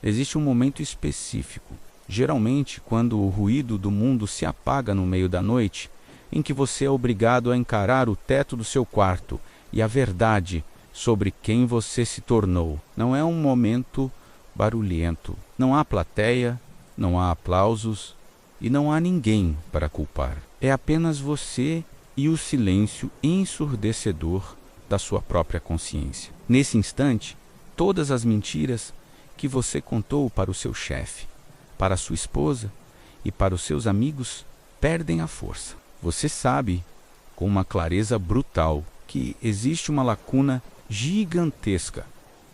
Existe um momento específico, geralmente quando o ruído do mundo se apaga no meio da noite, em que você é obrigado a encarar o teto do seu quarto e a verdade sobre quem você se tornou. Não é um momento barulhento. Não há plateia, não há aplausos e não há ninguém para culpar. É apenas você e o silêncio ensurdecedor da sua própria consciência. Nesse instante, todas as mentiras que você contou para o seu chefe, para a sua esposa e para os seus amigos perdem a força. Você sabe, com uma clareza brutal, que existe uma lacuna gigantesca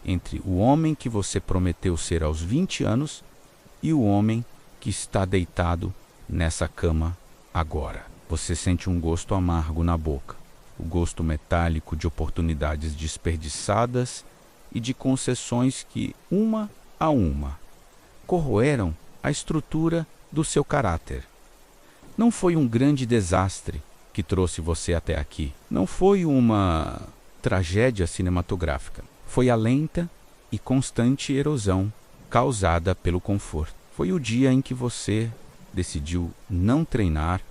entre o homem que você prometeu ser aos 20 anos e o homem que está deitado nessa cama agora. Você sente um gosto amargo na boca, o gosto metálico de oportunidades desperdiçadas e de concessões que, uma a uma, corroeram a estrutura do seu caráter. Não foi um grande desastre que trouxe você até aqui. Não foi uma tragédia cinematográfica. Foi a lenta e constante erosão causada pelo conforto. Foi o dia em que você decidiu não treinar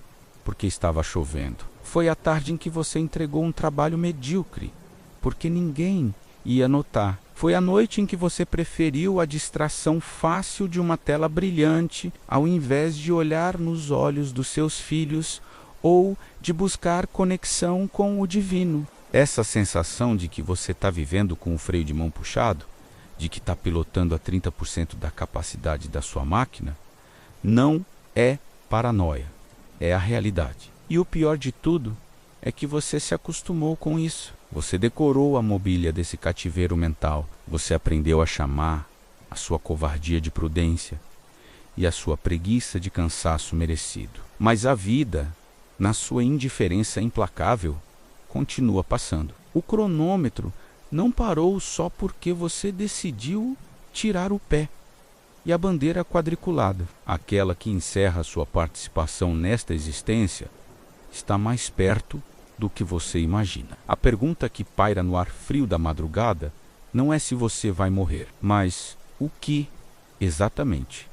porque estava chovendo. Foi a tarde em que você entregou um trabalho medíocre porque ninguém ia notar. Foi a noite em que você preferiu a distração fácil de uma tela brilhante ao invés de olhar nos olhos dos seus filhos ou de buscar conexão com o divino. Essa sensação de que você está vivendo com o freio de mão puxado, de que está pilotando a 30% da capacidade da sua máquina, não é paranoia, é a realidade. E o pior de tudo é que você se acostumou com isso. Você decorou a mobília desse cativeiro mental. Você aprendeu a chamar a sua covardia de prudência e a sua preguiça de cansaço merecido. Mas a vida, na sua indiferença implacável, continua passando. O cronômetro não parou só porque você decidiu tirar o pé. E a bandeira quadriculada, aquela que encerra sua participação nesta existência, está mais perto do que você imagina. A pergunta que paira no ar frio da madrugada não é se você vai morrer, mas o que, exatamente,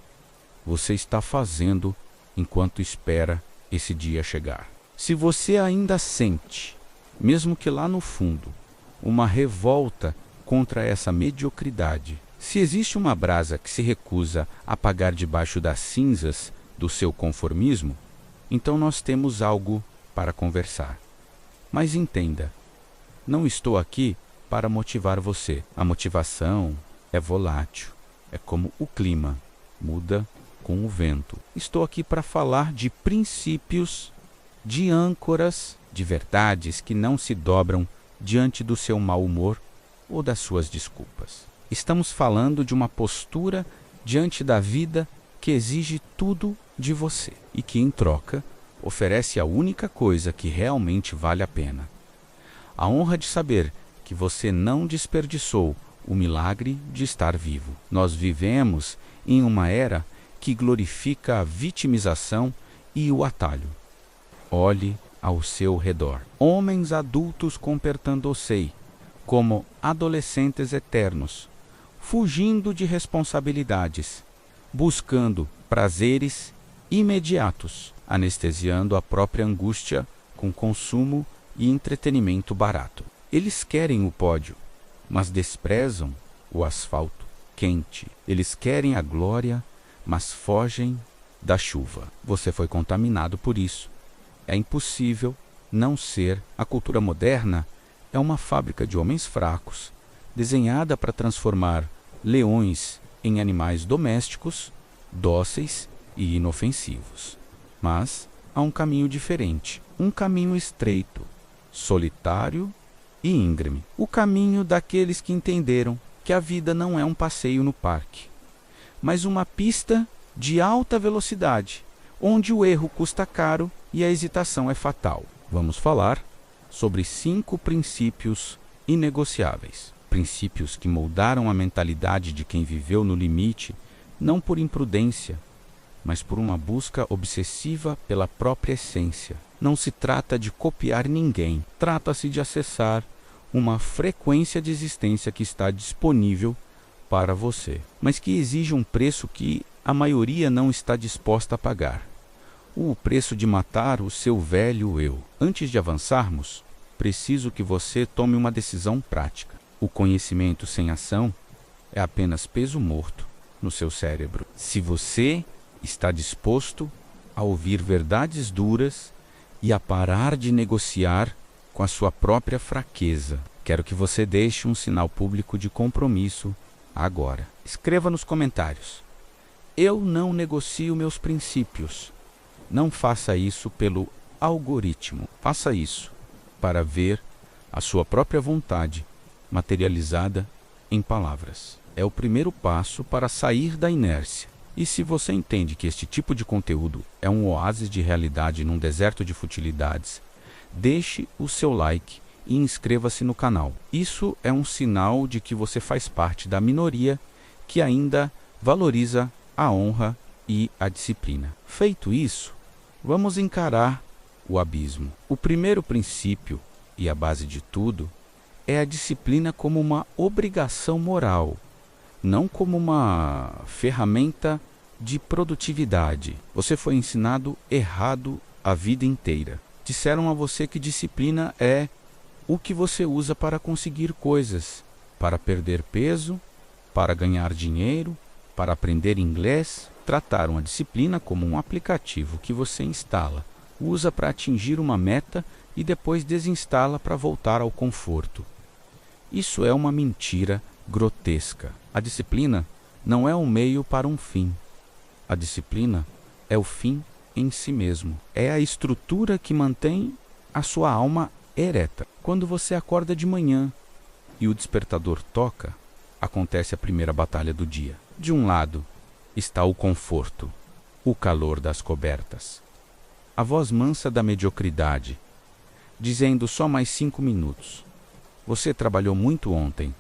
você está fazendo enquanto espera esse dia chegar. Se você ainda sente, mesmo que lá no fundo, uma revolta contra essa mediocridade, se existe uma brasa que se recusa a apagar debaixo das cinzas do seu conformismo, então nós temos algo para conversar. Mas entenda, não estou aqui para motivar você. A motivação é volátil, é como o clima, muda com o vento. Estou aqui para falar de princípios, de âncoras, de verdades que não se dobram diante do seu mau humor ou das suas desculpas. Estamos falando de uma postura diante da vida que exige tudo de você e que, em troca, oferece a única coisa que realmente vale a pena. A honra de saber que você não desperdiçou o milagre de estar vivo. Nós vivemos em uma era que glorifica a vitimização e o atalho. Olhe ao seu redor. Homens adultos comportando-se como adolescentes eternos, fugindo de responsabilidades, buscando prazeres imediatos, anestesiando a própria angústia com consumo e entretenimento barato. Eles querem o pódio, mas desprezam o asfalto quente. Eles querem a glória, mas fogem da chuva. Você foi contaminado por isso. É impossível não ser. A cultura moderna é uma fábrica de homens fracos, desenhada para transformar leões em animais domésticos, dóceis e inofensivos. Mas há um caminho diferente, um caminho estreito, solitário e íngreme. O caminho daqueles que entenderam que a vida não é um passeio no parque, mas uma pista de alta velocidade, onde o erro custa caro e a hesitação é fatal. Vamos falar sobre 5 princípios inegociáveis. Princípios que moldaram a mentalidade de quem viveu no limite, não por imprudência, mas por uma busca obsessiva pela própria essência. Não se trata de copiar ninguém, trata-se de acessar uma frequência de existência que está disponível para você, mas que exige um preço que a maioria não está disposta a pagar. O preço de matar o seu velho eu. Antes de avançarmos, preciso que você tome uma decisão prática. O conhecimento sem ação é apenas peso morto no seu cérebro. Se você está disposto a ouvir verdades duras e a parar de negociar com a sua própria fraqueza, quero que você deixe um sinal público de compromisso agora. Escreva nos comentários: eu não negocio meus princípios. Não faça isso pelo algoritmo. Faça isso para ver a sua própria vontade materializada em palavras. É o primeiro passo para sair da inércia. E se você entende que este tipo de conteúdo é um oásis de realidade num deserto de futilidades, deixe o seu like e inscreva-se no canal. Isso é um sinal de que você faz parte da minoria que ainda valoriza a honra e a disciplina. Feito isso, vamos encarar o abismo. O primeiro princípio, e a base de tudo, é a disciplina como uma obrigação moral, não como uma ferramenta de produtividade. Você foi ensinado errado a vida inteira. Disseram a você que disciplina é o que você usa para conseguir coisas, para perder peso, para ganhar dinheiro, para aprender inglês. Trataram a disciplina como um aplicativo que você instala, usa para atingir uma meta e depois desinstala para voltar ao conforto. Isso é uma mentira grotesca. A disciplina não é um meio para um fim. A disciplina é o fim em si mesmo. É a estrutura que mantém a sua alma ereta. Quando você acorda de manhã e o despertador toca, acontece a primeira batalha do dia. De um lado está o conforto, o calor das cobertas, a voz mansa da mediocridade, dizendo só mais 5 minutos. Você trabalhou muito ontem,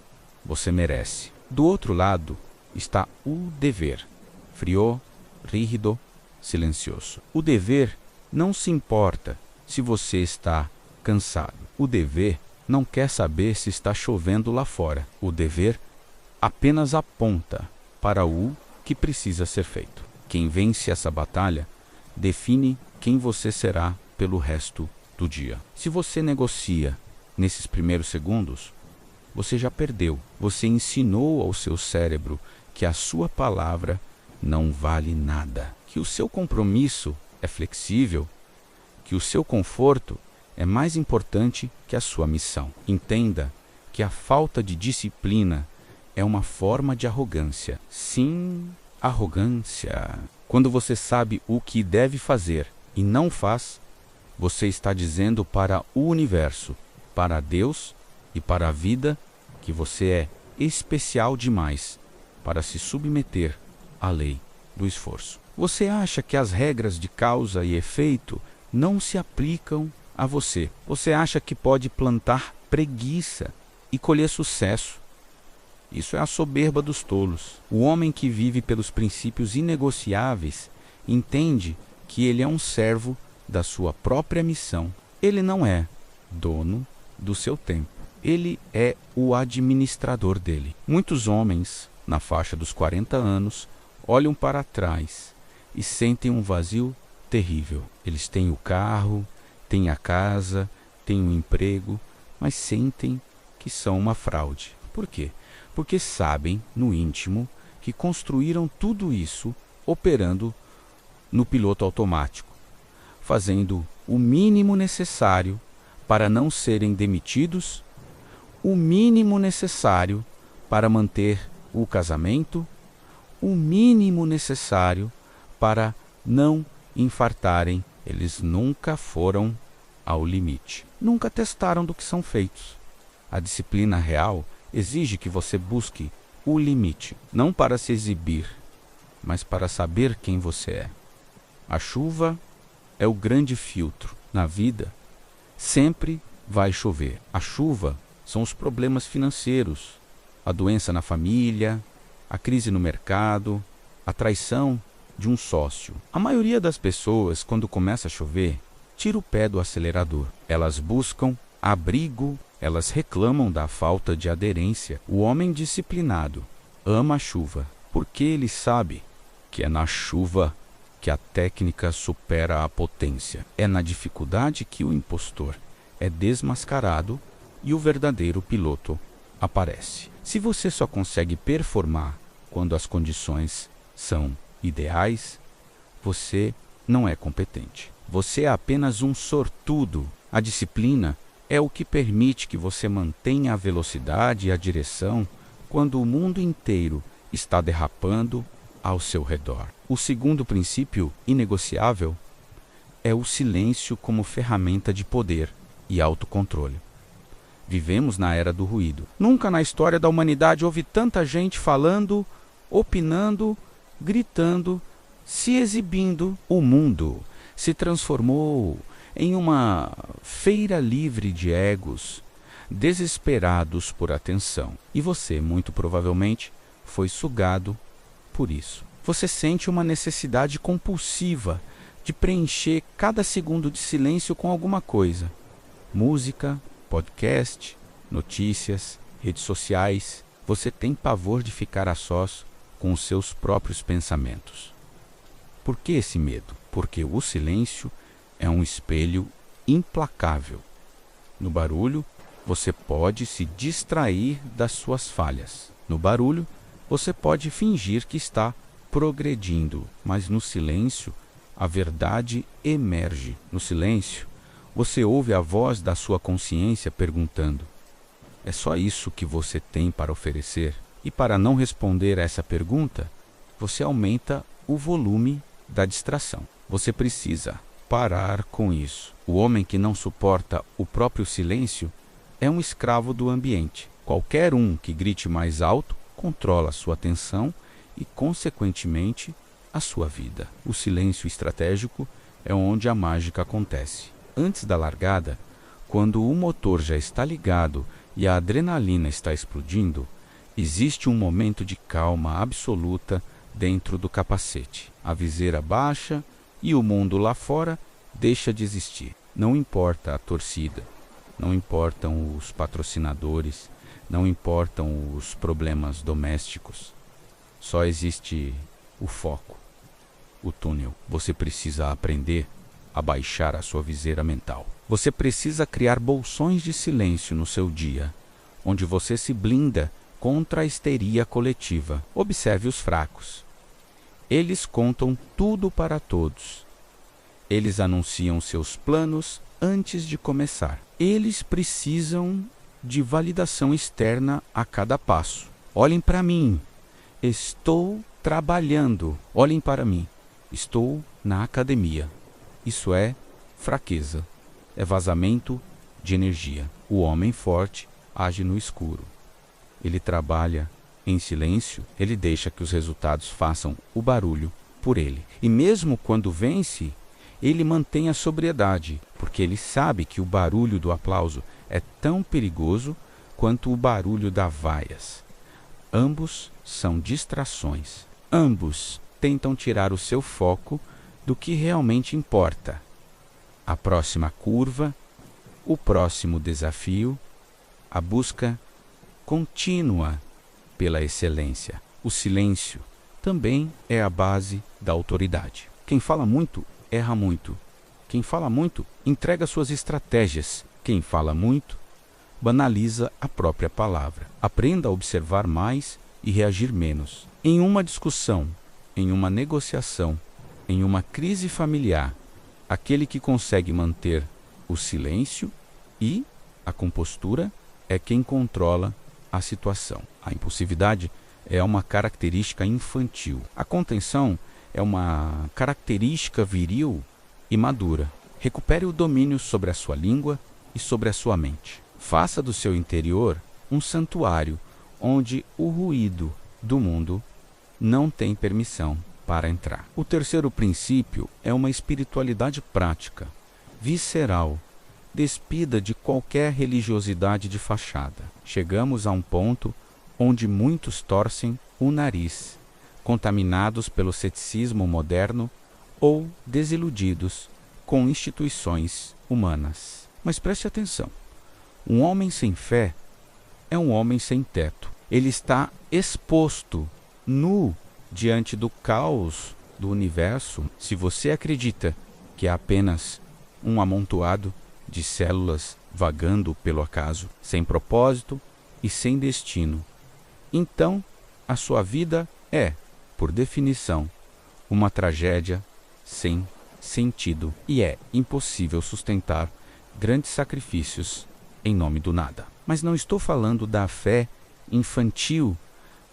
você merece. Do outro lado está o dever, frio, rígido, silencioso. O dever não se importa se você está cansado. O dever não quer saber se está chovendo lá fora. O dever apenas aponta para o que precisa ser feito. Quem vence essa batalha define quem você será pelo resto do dia. Se você negocia nesses primeiros segundos, você já perdeu. Você ensinou ao seu cérebro que a sua palavra não vale nada, que o seu compromisso é flexível, que o seu conforto é mais importante que a sua missão. Entenda que a falta de disciplina é uma forma de arrogância. Sim, arrogância. Quando você sabe o que deve fazer e não faz, você está dizendo para o universo, para Deus e para a vida que você é especial demais para se submeter à lei do esforço. Você acha que as regras de causa e efeito não se aplicam a você. Você acha que pode plantar preguiça e colher sucesso. Isso é a soberba dos tolos. O homem que vive pelos princípios inegociáveis entende que ele é um servo da sua própria missão. Ele não é dono do seu tempo. Ele é o administrador dele. Muitos homens, na faixa dos 40 anos, olham para trás e sentem um vazio terrível. Eles têm o carro, têm a casa, têm o emprego, mas sentem que são uma fraude. Por quê? Porque sabem, no íntimo, que construíram tudo isso operando no piloto automático, fazendo o mínimo necessário para não serem demitidos, o mínimo necessário para manter o casamento, o mínimo necessário para não infartarem. Eles nunca foram ao limite. Nunca testaram do que são feitos. A disciplina real exige que você busque o limite, não para se exibir, mas para saber quem você é. A chuva é o grande filtro. Na vida, sempre vai chover. A chuva são os problemas financeiros, a doença na família, a crise no mercado, a traição de um sócio. A maioria das pessoas, quando começa a chover, tira o pé do acelerador. Elas buscam abrigo, elas reclamam da falta de aderência. O homem disciplinado ama a chuva, porque ele sabe que é na chuva que a técnica supera a potência. É na dificuldade que o impostor é desmascarado e o verdadeiro piloto aparece. Se você só consegue performar quando as condições são ideais, você não é competente. Você é apenas um sortudo. A disciplina é o que permite que você mantenha a velocidade e a direção quando o mundo inteiro está derrapando ao seu redor. O segundo princípio inegociável é o silêncio como ferramenta de poder e autocontrole. Vivemos na era do ruído. Nunca na história da humanidade houve tanta gente falando, opinando, gritando, se exibindo. O mundo se transformou em uma feira livre de egos, desesperados por atenção. E você, muito provavelmente, foi sugado por isso. Você sente uma necessidade compulsiva de preencher cada segundo de silêncio com alguma coisa. Música, podcast, notícias, redes sociais. Você tem pavor de ficar a sós com os seus próprios pensamentos. Por que esse medo? Porque o silêncio é um espelho implacável. No barulho, você pode se distrair das suas falhas. No barulho, você pode fingir que está progredindo, mas no silêncio, a verdade emerge. No silêncio, você ouve a voz da sua consciência perguntando: é só isso que você tem para oferecer? E para não responder a essa pergunta, você aumenta o volume da distração. Você precisa parar com isso. O homem que não suporta o próprio silêncio é um escravo do ambiente. Qualquer um que grite mais alto controla a sua atenção e, consequentemente, a sua vida. O silêncio estratégico é onde a mágica acontece. Antes da largada, quando o motor já está ligado e a adrenalina está explodindo, existe um momento de calma absoluta dentro do capacete. A viseira baixa e o mundo lá fora deixa de existir. Não importa a torcida, não importam os patrocinadores, não importam os problemas domésticos. Só existe o foco, o túnel. Você precisa aprender a baixar a sua viseira mental. Você precisa criar bolsões de silêncio no seu dia, onde você se blinda contra a histeria coletiva. Observe os fracos. Eles contam tudo para todos. Eles anunciam seus planos antes de começar. Eles precisam de validação externa a cada passo. Olhem para mim. Estou trabalhando. Olhem para mim. Estou na academia. Isso é fraqueza. É vazamento de energia. O homem forte age no escuro. Ele trabalha em silêncio, ele deixa que os resultados façam o barulho por ele. E mesmo quando vence, ele mantém a sobriedade, porque ele sabe que o barulho do aplauso é tão perigoso quanto o barulho das vaias. Ambos são distrações. Ambos tentam tirar o seu foco do que realmente importa. A próxima curva, o próximo desafio, a busca contínua pela excelência. O silêncio também é a base da autoridade. Quem fala muito, erra muito. Quem fala muito, entrega suas estratégias. Quem fala muito, banaliza a própria palavra. Aprenda a observar mais e reagir menos. Em uma discussão, em uma negociação, em uma crise familiar, aquele que consegue manter o silêncio e a compostura é quem controla a situação. A impulsividade é uma característica infantil. A contenção é uma característica viril e madura. Recupere o domínio sobre a sua língua e sobre a sua mente. Faça do seu interior um santuário onde o ruído do mundo não tem permissão para entrar. O terceiro princípio é uma espiritualidade prática, visceral, despida de qualquer religiosidade de fachada. Chegamos a um ponto onde muitos torcem o nariz, contaminados pelo ceticismo moderno ou desiludidos com instituições humanas. Mas preste atenção, um homem sem fé é um homem sem teto. Ele está exposto, nu, diante do caos do universo. Se você acredita que é apenas um amontoado de células vagando pelo acaso, sem propósito e sem destino, então a sua vida é, por definição, uma tragédia sem sentido e é impossível sustentar grandes sacrifícios em nome do nada. Mas não estou falando da fé infantil,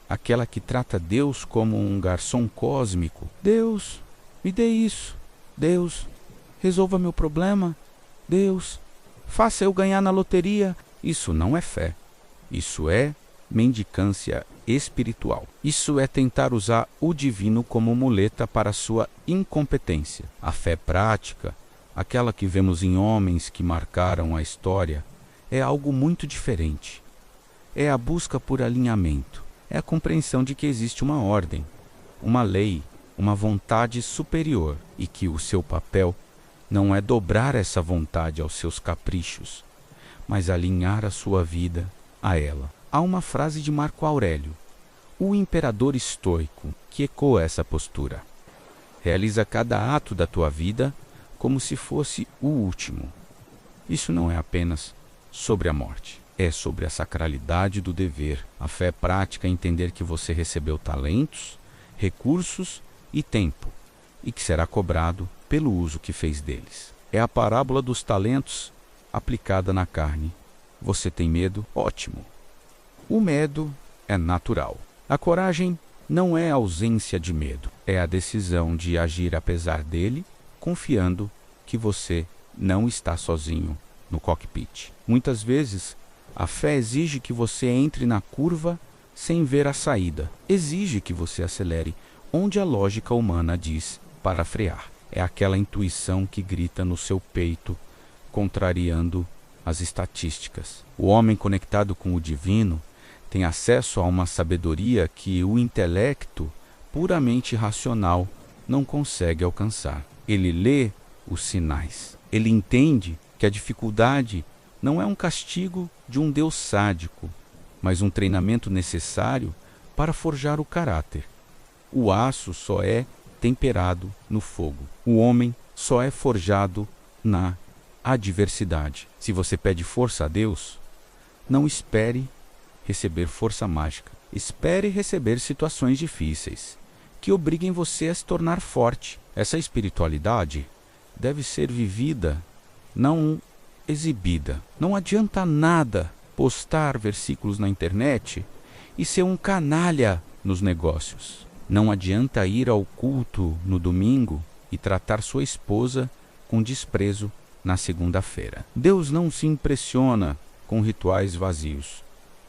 aquela que trata Deus como um garçom cósmico. Deus, me dê isso. Deus, resolva meu problema. Deus, faça eu ganhar na loteria. Isso não é fé. Isso é mendicância espiritual. Isso é tentar usar o divino como muleta para sua incompetência. A fé prática, aquela que vemos em homens que marcaram a história, é algo muito diferente. É a busca por alinhamento. É a compreensão de que existe uma ordem, uma lei, uma vontade superior e que o seu papel não é dobrar essa vontade aos seus caprichos, mas alinhar a sua vida a ela. Há uma frase de Marco Aurélio, o imperador estoico, que ecoa essa postura. Realiza cada ato da tua vida como se fosse o último. Isso não é apenas sobre a morte. É sobre a sacralidade do dever. A fé prática é entender que você recebeu talentos, recursos e tempo, e que será cobrado pelo uso que fez deles. É a parábola dos talentos aplicada na carne. Você tem medo? Ótimo. O medo é natural. A coragem não é ausência de medo. É a decisão de agir apesar dele, confiando que você não está sozinho no cockpit. Muitas vezes, a fé exige que você entre na curva sem ver a saída. Exige que você acelere onde a lógica humana diz para frear. É aquela intuição que grita no seu peito, contrariando as estatísticas. O homem conectado com o divino tem acesso a uma sabedoria que o intelecto puramente racional não consegue alcançar. Ele lê os sinais. Ele entende que a dificuldade não é um castigo de um Deus sádico, mas um treinamento necessário para forjar o caráter. O aço só é temperado no fogo. O homem só é forjado na adversidade. Se você pede força a Deus, não espere receber força mágica. Espere receber situações difíceis, que obriguem você a se tornar forte. Essa espiritualidade deve ser vivida, não exibida. Não adianta nada postar versículos na internet e ser um canalha nos negócios. Não adianta ir ao culto no domingo e tratar sua esposa com desprezo na segunda-feira. Deus não se impressiona com rituais vazios.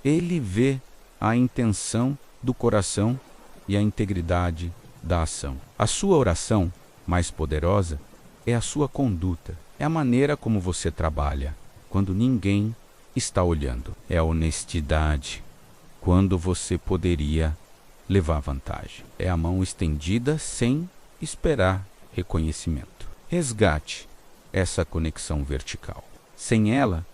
Ele vê a intenção do coração e a integridade da ação. A sua oração mais poderosa é a sua conduta. É a maneira como você trabalha quando ninguém está olhando. É a honestidade quando você poderia levar vantagem. É a mão estendida sem esperar reconhecimento. Resgate essa conexão vertical. Sem ela,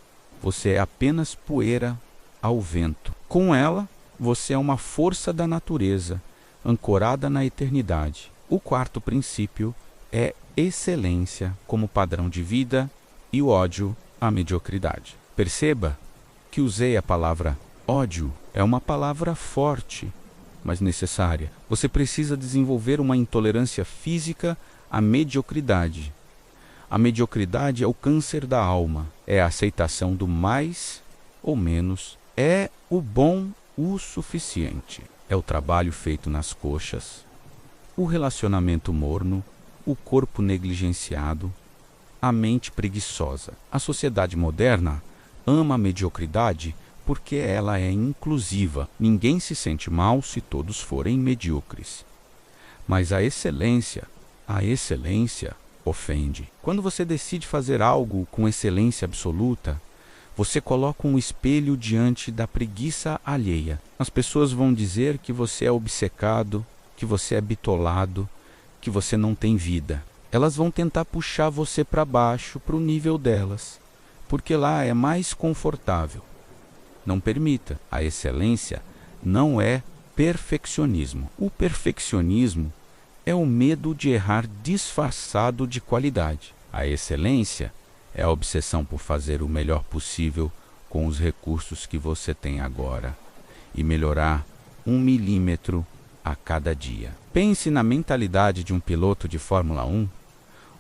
você é apenas poeira ao vento. Com ela, você é uma força da natureza, ancorada na eternidade. O quarto princípio é excelência como padrão de vida e o ódio à mediocridade. Perceba que usei a palavra ódio. É uma palavra forte, mas necessária. Você precisa desenvolver uma intolerância física à mediocridade. A mediocridade é o câncer da alma. É a aceitação do mais ou menos. É o bom o suficiente. É o trabalho feito nas coxas, o relacionamento morno, o corpo negligenciado, a mente preguiçosa. A sociedade moderna ama a mediocridade porque ela é inclusiva. Ninguém se sente mal se todos forem medíocres. Mas a excelência ofende. Quando você decide fazer algo com excelência absoluta, você coloca um espelho diante da preguiça alheia. As pessoas vão dizer que você é obcecado, que você é bitolado, que você não tem vida. Elas vão tentar puxar você para baixo, para o nível delas, porque lá é mais confortável. Não permita. A excelência não é perfeccionismo. O perfeccionismo é o medo de errar disfarçado de qualidade. A excelência é a obsessão por fazer o melhor possível com os recursos que você tem agora e melhorar 1 milímetro a cada dia. Pense na mentalidade de um piloto de Fórmula 1.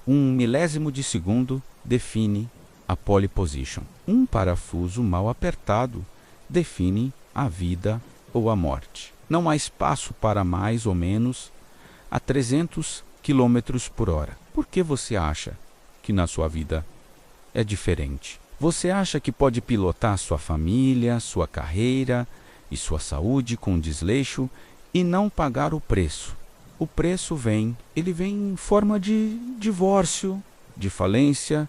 1 milésimo de segundo define a pole position. Um parafuso mal apertado define a vida ou a morte. Não há espaço para mais ou menos a 300 km por hora. Por que você acha que na sua vida é diferente? Você acha que pode pilotar sua família, sua carreira e sua saúde com desleixo e não pagar o preço? O preço vem em forma de divórcio, de falência,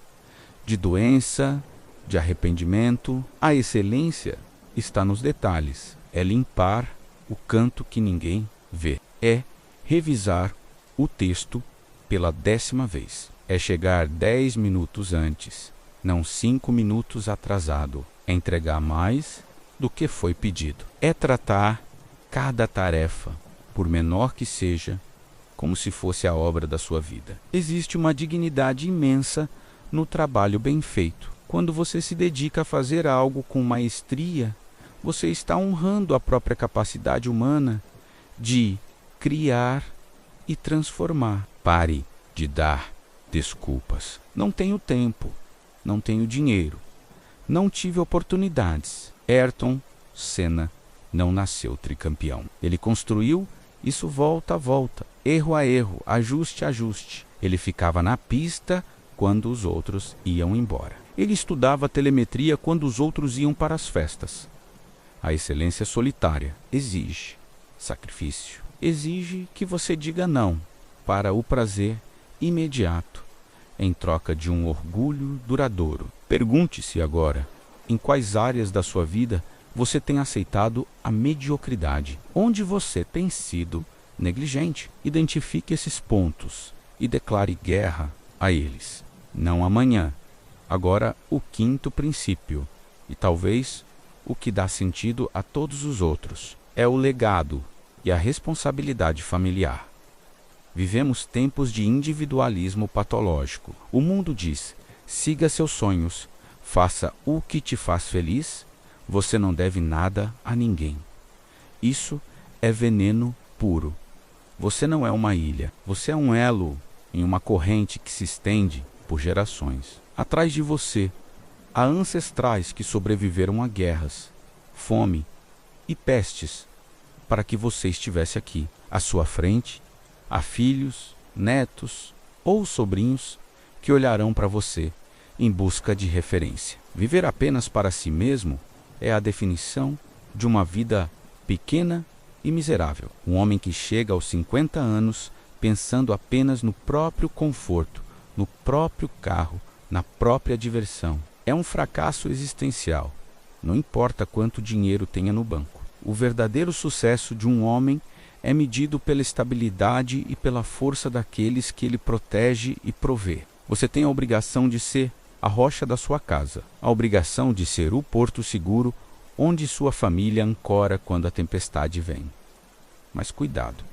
de doença, de arrependimento. A excelência está nos detalhes. É limpar o canto que ninguém vê. É revisar o texto pela 10ª vez. É chegar 10 minutos antes, não 5 minutos atrasado. É entregar mais do que foi pedido. É tratar cada tarefa, por menor que seja, como se fosse a obra da sua vida. Existe uma dignidade imensa no trabalho bem feito. Quando você se dedica a fazer algo com maestria, você está honrando a própria capacidade humana de criar e transformar. Pare de dar desculpas. Não tenho tempo, não tenho dinheiro, não tive oportunidades. Ayrton Senna não nasceu tricampeão. Ele construiu isso volta a volta, erro a erro, ajuste a ajuste. Ele ficava na pista quando os outros iam embora. Ele estudava telemetria quando os outros iam para as festas. A excelência solitária exige sacrifício. Exige que você diga não para o prazer imediato, em troca de um orgulho duradouro. Pergunte-se agora, em quais áreas da sua vida você tem aceitado a mediocridade? Onde você tem sido negligente? Identifique esses pontos e declare guerra a eles. Não amanhã. Agora, o 5º princípio, e talvez o que dá sentido a todos os outros, é o legado e a responsabilidade familiar. Vivemos tempos de individualismo patológico. O mundo diz: siga seus sonhos, faça o que te faz feliz, você não deve nada a ninguém. Isso é veneno puro. Você não é uma ilha, você é um elo em uma corrente que se estende por gerações. Atrás de você, há ancestrais que sobreviveram a guerras, fome e pestes para que você estivesse aqui. À sua frente, há filhos, netos ou sobrinhos que olharão para você em busca de referência. Viver apenas para si mesmo é a definição de uma vida pequena e miserável. Um homem que chega aos 50 anos pensando apenas no próprio conforto, no próprio carro, na própria diversão. É um fracasso existencial. Não importa quanto dinheiro tenha no banco. O verdadeiro sucesso de um homem é medido pela estabilidade e pela força daqueles que ele protege e provê. Você tem a obrigação de ser a rocha da sua casa, a obrigação de ser o porto seguro onde sua família ancora quando a tempestade vem. Mas cuidado,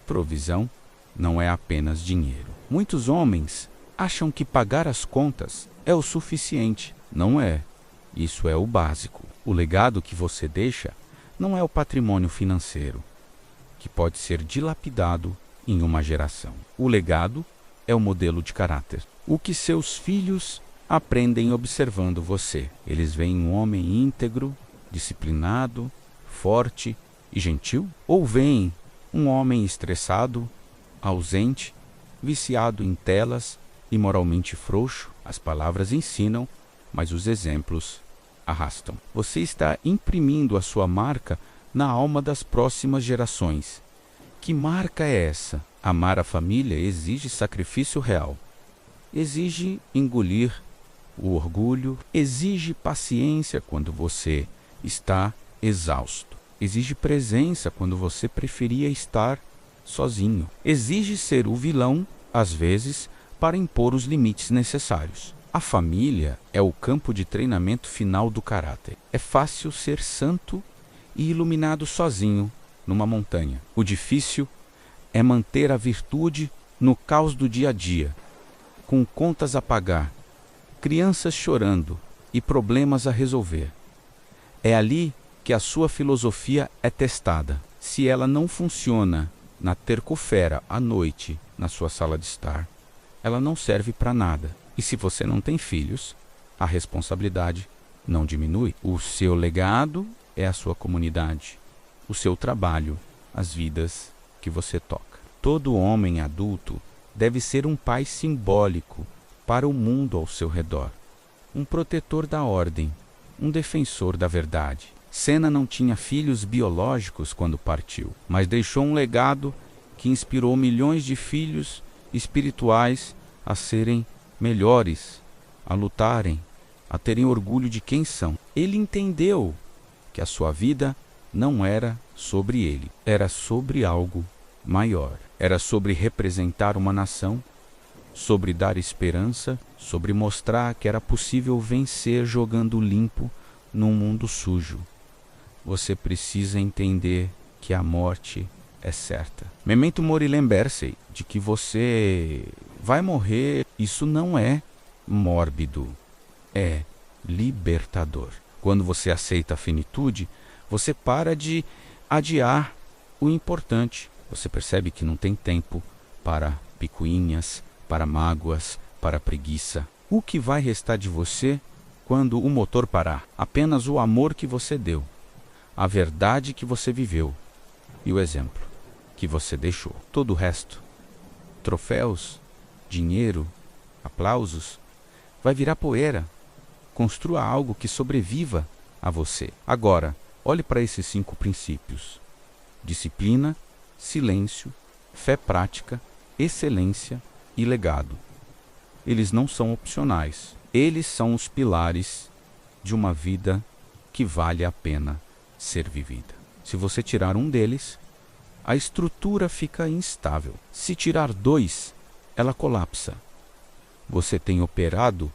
provisão não é apenas dinheiro. Muitos homens acham que pagar as contas é o suficiente. Não é. Isso é o básico. O legado que você deixa não é o patrimônio financeiro, que pode ser dilapidado em uma geração. O legado é o modelo de caráter. O que seus filhos aprendem observando você. Eles veem um homem íntegro, disciplinado, forte e gentil? Ou veem um homem estressado, ausente, viciado em telas e moralmente frouxo? As palavras ensinam, mas os exemplos arrastam. Você está imprimindo a sua marca na alma das próximas gerações. Que marca é essa? Amar a família exige sacrifício real. Exige engolir o orgulho, exige paciência quando você está exausto. Exige presença quando você preferia estar sozinho. Exige ser o vilão, às vezes, para impor os limites necessários. A família é o campo de treinamento final do caráter. É fácil ser santo e iluminado sozinho numa montanha. O difícil é manter a virtude no caos do dia a dia, com contas a pagar, crianças chorando e problemas a resolver. É ali que a sua filosofia é testada. Se ela não funciona na terça-feira à noite na sua sala de estar, ela não serve para nada. E se você não tem filhos, a responsabilidade não diminui. O seu legado é a sua comunidade, o seu trabalho, as vidas que você toca. Todo homem adulto deve ser um pai simbólico para o mundo ao seu redor, um protetor da ordem, um defensor da verdade. Senna não tinha filhos biológicos quando partiu, mas deixou um legado que inspirou milhões de filhos espirituais a serem melhores, a lutarem, a terem orgulho de quem são. Ele entendeu que a sua vida não era sobre ele, era sobre algo maior. Era sobre representar uma nação, sobre dar esperança, sobre mostrar que era possível vencer jogando limpo num mundo sujo. Você precisa entender que a morte é certa. Memento mori, lembre-se de que você vai morrer. Isso não é mórbido, é libertador. Quando você aceita a finitude, você para de adiar o importante. Você percebe que não tem tempo para picuinhas, para mágoas, para preguiça. O que vai restar de você quando o motor parar? Apenas o amor que você deu, a verdade que você viveu e o exemplo que você deixou. Todo o resto, troféus, dinheiro, aplausos, vai virar poeira. Construa algo que sobreviva a você. Agora, olhe para esses 5 princípios: disciplina, silêncio, fé prática, excelência e legado. Eles não são opcionais. Eles são os pilares de uma vida que vale a pena ser vivida. Se você tirar um deles, a estrutura fica instável. Se tirar 2, ela colapsa. Você tem operado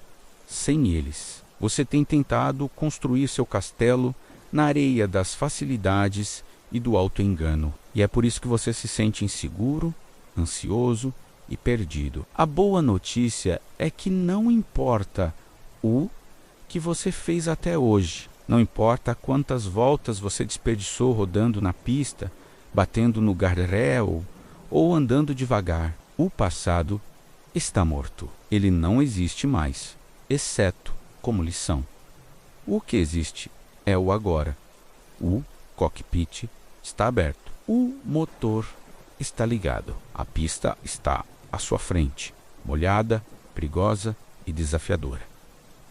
sem eles. Você tem tentado construir seu castelo na areia das facilidades e do auto-engano. E é por isso que você se sente inseguro, ansioso e perdido. A boa notícia é que não importa o que você fez até hoje. Não importa quantas voltas você desperdiçou rodando na pista, batendo no guardrail ou andando devagar. O passado está morto. Ele não existe mais, exceto como lição. O que existe é o agora. O cockpit está aberto. O motor está ligado. A pista está à sua frente, molhada, perigosa e desafiadora.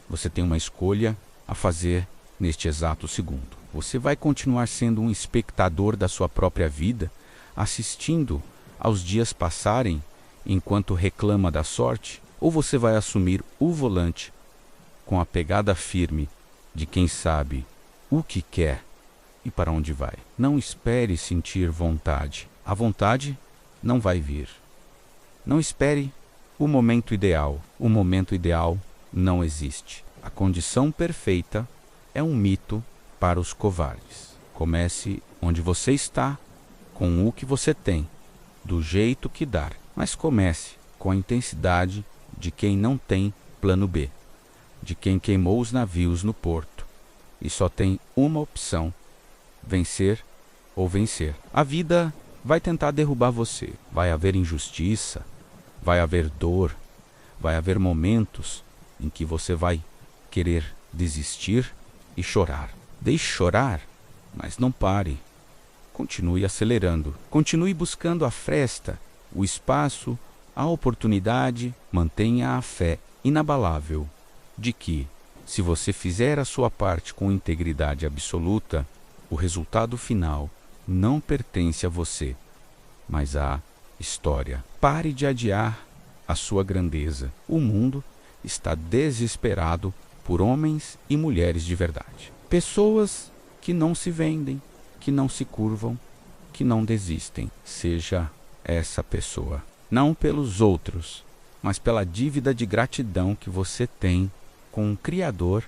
Você tem uma escolha a fazer neste exato segundo. Você vai continuar sendo um espectador da sua própria vida, assistindo aos dias passarem enquanto reclama da sorte, ou você vai assumir o volante com a pegada firme de quem sabe o que quer e para onde vai. Não espere sentir vontade. A vontade não vai vir. Não espere o momento ideal. O momento ideal não existe. A condição perfeita é um mito para os covardes. Comece onde você está, com o que você tem, do jeito que dar. Mas comece com a intensidade de quem não tem plano B, de quem queimou os navios no porto e só tem uma opção: vencer ou vencer. A vida vai tentar derrubar você. Vai haver injustiça, vai haver dor, vai haver momentos em que você vai querer desistir e chorar. Deixe chorar, mas não pare. Continue acelerando. Continue buscando a fresta, o espaço, a oportunidade. Mantenha a fé inabalável de que, se você fizer a sua parte com integridade absoluta, o resultado final não pertence a você, mas à história. Pare de adiar a sua grandeza. O mundo está desesperado por homens e mulheres de verdade. Pessoas que não se vendem, que não se curvam, que não desistem. Seja essa pessoa. Não pelos outros, mas pela dívida de gratidão que você tem com o Criador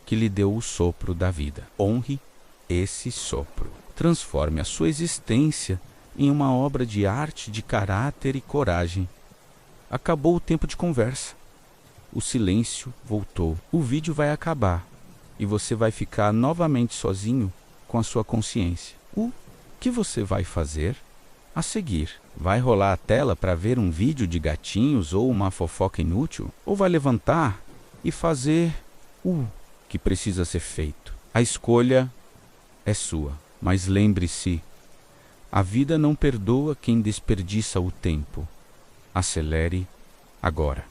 que lhe deu o sopro da vida. Honre esse sopro. Transforme a sua existência em uma obra de arte de caráter e coragem. Acabou o tempo de conversa. O silêncio voltou. O vídeo vai acabar e você vai ficar novamente sozinho com a sua consciência. O que você vai fazer a seguir? Vai rolar a tela para ver um vídeo de gatinhos ou uma fofoca inútil? Ou vai levantar e fazer o que precisa ser feito? A escolha é sua, mas lembre-se, a vida não perdoa quem desperdiça o tempo. Acelere agora.